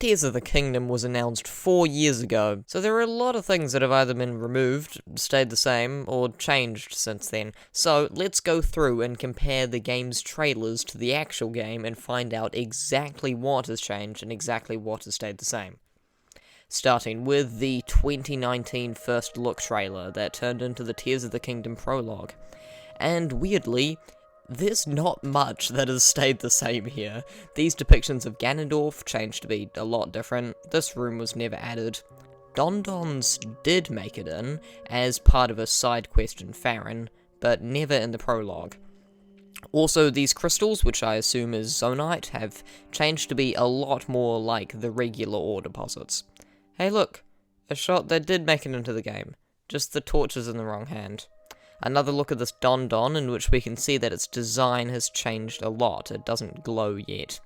Tears of the Kingdom was announced 4 years ago, so there are a lot of things that have either been removed, stayed the same, or changed since then. So let's go through and compare the game's trailers to the actual game and find out exactly what has changed and exactly what has stayed the same. Starting with the 2019 first look trailer that turned into the Tears of the Kingdom prologue. And weirdly, there's not much that has stayed the same here. These depictions of Ganondorf changed to be a lot different. This room was never added. Dondons did make it in, as part of a side quest in Farron, but never in the prologue. Also, these crystals, which I assume is Zonite, have changed to be a lot more like the regular ore deposits. Hey look, a shot that did make it into the game, just the torch is in the wrong hand. Another look at this Dondon, in which we can see that its design has changed a lot. It doesn't glow yet.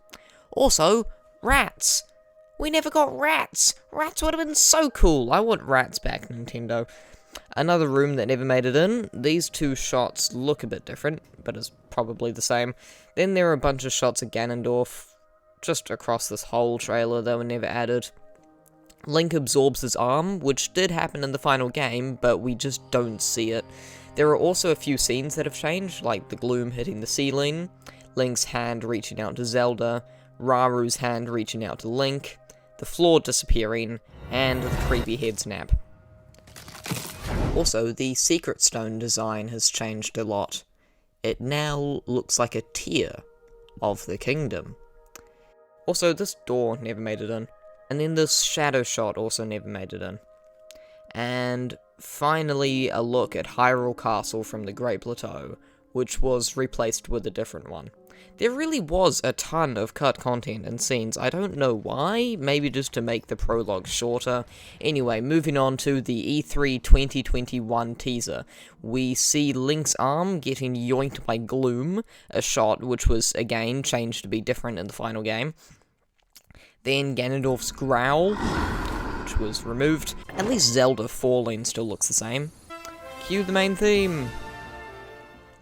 Also, rats! We never got rats! Rats would have been so cool! I want rats back, Nintendo. Another room that never made it in. These two shots look a bit different, but is probably the same. Then there are a bunch of shots of Ganondorf, just across this whole trailer that were never added. Link absorbs his arm, which did happen in the final game, but we just don't see it. There are also a few scenes that have changed, like the gloom hitting the ceiling, Link's hand reaching out to Zelda, Raru's hand reaching out to Link, the floor disappearing, and the creepy head snap. Also, the Secret Stone design has changed a lot. It now looks like a tear of the kingdom. Also, this door never made it in. And then this shadow shot also never made it in. And finally, a look at Hyrule Castle from the Great Plateau, which was replaced with a different one. There really was a ton of cut content and scenes. I don't know why, maybe just to make the prologue shorter. Anyway, moving on to the E3 2021 teaser. We see Link's arm getting yoinked by Gloom, a shot which was, again, changed to be different in the final game. Then Ganondorf's growl, which was removed. At least Zelda falling still looks the same. Cue the main theme.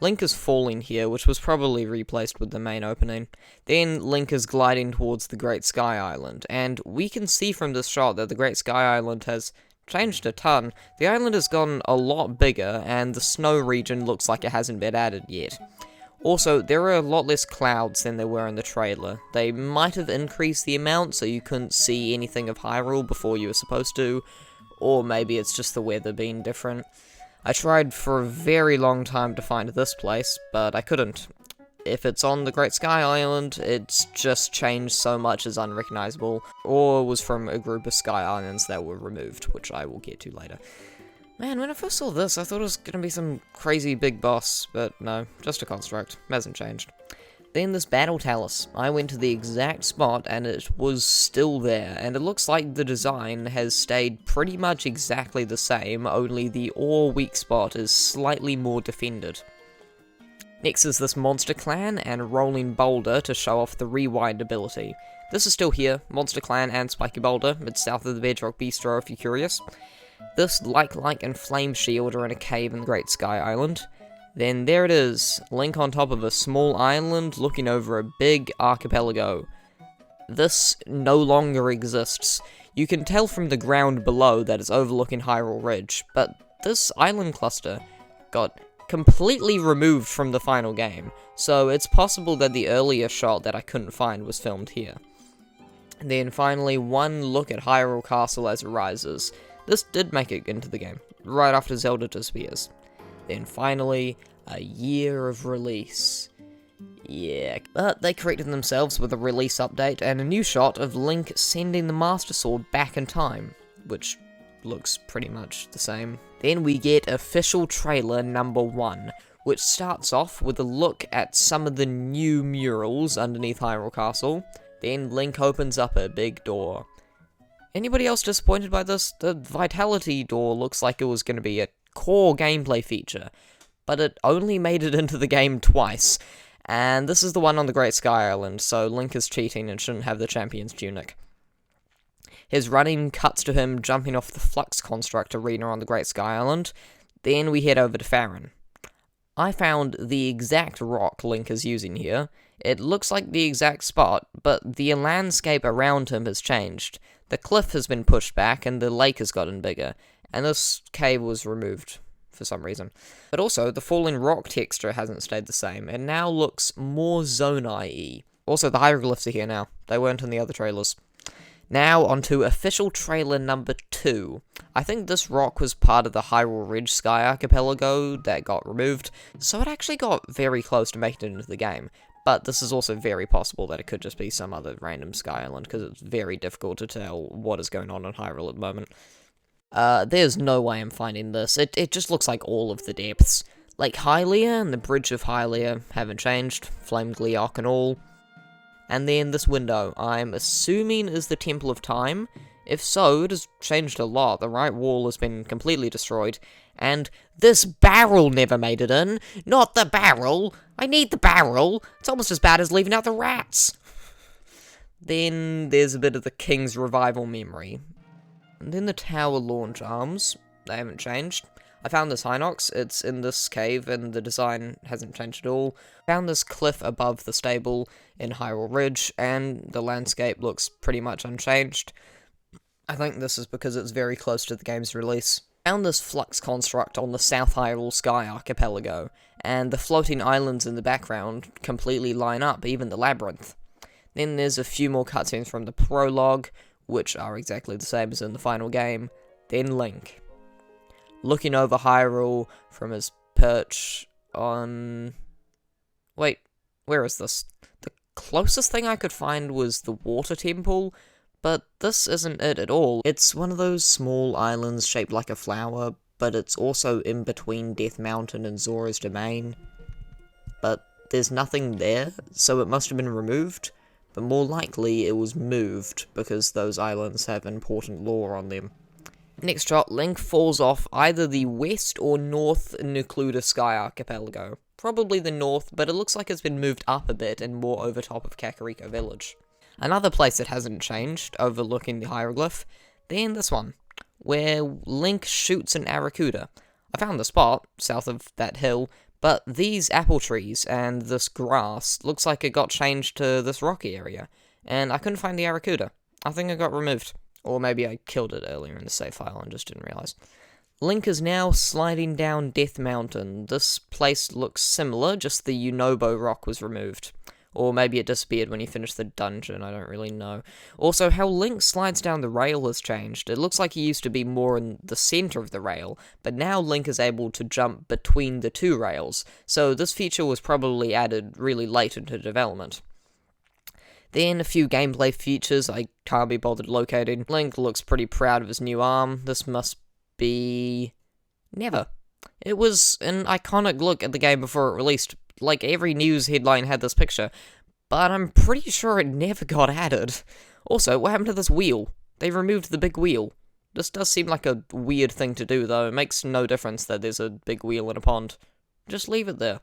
Link is falling here, which was probably replaced with the main opening. Then Link is gliding towards the Great Sky Island, and we can see from this shot that the Great Sky Island has changed a ton. The island has gotten a lot bigger, and the snow region looks like it hasn't been added yet. Also, there are a lot less clouds than there were in the trailer. They might have increased the amount so you couldn't see anything of Hyrule before you were supposed to, or maybe it's just the weather being different. I tried for a very long time to find this place, but I couldn't. If it's on the Great Sky Island, it's just changed so much as unrecognizable, or was from a group of Sky Islands that were removed, which I will get to later. Man, when I first saw this, I thought it was going to be some crazy big boss, but no, just a construct. Hasn't changed. Then this Battle Talus. I went to the exact spot, and it was still there, and it looks like the design has stayed pretty much exactly the same, only the ore weak spot is slightly more defended. Next is this Monster Clan and Rolling Boulder to show off the Rewind ability. This is still here, Monster Clan and Spiky Boulder. It's south of the Bedrock Bistro if you're curious. This Like and Flame Shield are in a cave in the Great Sky Island. Then there it is, Link on top of a small island looking over a big archipelago. This no longer exists. You can tell from the ground below that it's overlooking Hyrule Ridge, but this island cluster got completely removed from the final game, so it's possible that the earlier shot that I couldn't find was filmed here. And then finally, one look at Hyrule Castle as it rises. This did make it into the game, right after Zelda disappears. Then finally, a year of release. Yeah, but they corrected themselves with a release update and a new shot of Link sending the Master Sword back in time, which looks pretty much the same. Then we get official trailer number 1, which starts off with a look at some of the new murals underneath Hyrule Castle. Then Link opens up a big door. Anybody else disappointed by this? The Vitality door looks like it was going to be a core gameplay feature, but it only made it into the game twice. And this is the one on the Great Sky Island, so Link is cheating and shouldn't have the Champion's Tunic. His running cuts to him jumping off the Flux Construct arena on the Great Sky Island. Then we head over to Farron. I found the exact rock Link is using here. It looks like the exact spot, but the landscape around him has changed. The cliff has been pushed back, and the lake has gotten bigger, and this cave was removed for some reason. But also, the falling rock texture hasn't stayed the same. It now looks more Zonai-y. Also, the hieroglyphs are here now. They weren't in the other trailers. Now, onto official trailer number 2. I think this rock was part of the Hyrule Ridge Sky Archipelago that got removed, so it actually got very close to making it into the game. But this is also very possible that it could just be some other random Sky Island, because it's very difficult to tell what is going on in Hyrule at the moment. There's no way I'm finding this. It just looks like all of the depths. Lake Hylia and the Bridge of Hylia haven't changed, Flame Gleeok and all. And then this window, I'm assuming is the Temple of Time. If so, it has changed a lot. The right wall has been completely destroyed. And this barrel never made it in. Not the barrel! I need the barrel! It's almost as bad as leaving out the rats! Then there's a bit of the King's Revival memory. And then the tower launch arms. They haven't changed. I found this Hinox, it's in this cave, and the design hasn't changed at all. Found this cliff above the stable in Hyrule Ridge, and the landscape looks pretty much unchanged. I think this is because it's very close to the game's release. Found this flux construct on the South Hyrule Sky Archipelago, and the floating islands in the background completely line up, even the labyrinth. Then there's a few more cutscenes from the prologue, which are exactly the same as in the final game. Then Link, looking over Hyrule from his perch on... Wait, where is this? The closest thing I could find was the Water Temple, but this isn't it at all. It's one of those small islands shaped like a flower, but it's also in between Death Mountain and Zora's Domain. But there's nothing there, so it must have been removed, but more likely it was moved, because those islands have important lore on them. Next shot, Link falls off either the west or north Nucluda Sky Archipelago. Probably the north, but it looks like it's been moved up a bit and more over top of Kakariko Village. Another place that hasn't changed, overlooking the hieroglyph, then this one, where Link shoots an Aracuda. I found the spot, south of that hill, but these apple trees and this grass looks like it got changed to this rocky area, and I couldn't find the Aracuda. I think it got removed. Or maybe I killed it earlier in the save file and just didn't realize. Link is now sliding down Death Mountain. This place looks similar, just the Unobo rock was removed. Or maybe it disappeared when you finished the dungeon, I don't really know. Also, how Link slides down the rail has changed. It looks like he used to be more in the center of the rail, but now Link is able to jump between the two rails. So this feature was probably added really late into development. Then a few gameplay features I can't be bothered locating. Link looks pretty proud of his new arm. This must be... Never. It was an iconic look at the game before it released. Like, every news headline had this picture. But I'm pretty sure it never got added. Also, what happened to this wheel? They removed the big wheel. This does seem like a weird thing to do, though. It makes no difference that there's a big wheel in a pond. Just leave it there.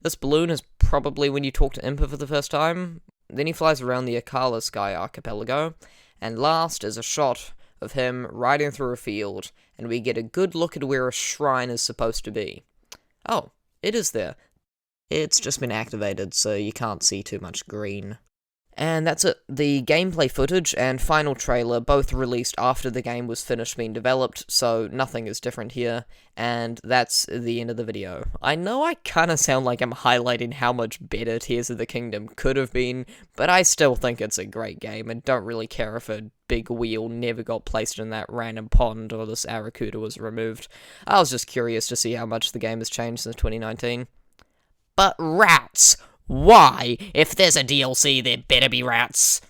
This balloon is probably when you talk to Impa for the first time. Then he flies around the Akala Sky Archipelago, and last is a shot of him riding through a field, and we get a good look at where a shrine is supposed to be. Oh, it is there. It's just been activated, so you can't see too much green. And that's it. The gameplay footage and final trailer both released after the game was finished being developed, so nothing is different here, and that's the end of the video. I know I kinda sound like I'm highlighting how much better Tears of the Kingdom could have been, but I still think it's a great game, and don't really care if a big wheel never got placed in that random pond or this Aracuda was removed. I was just curious to see how much the game has changed since 2019. But rats! Why? If there's a DLC, there better be rats.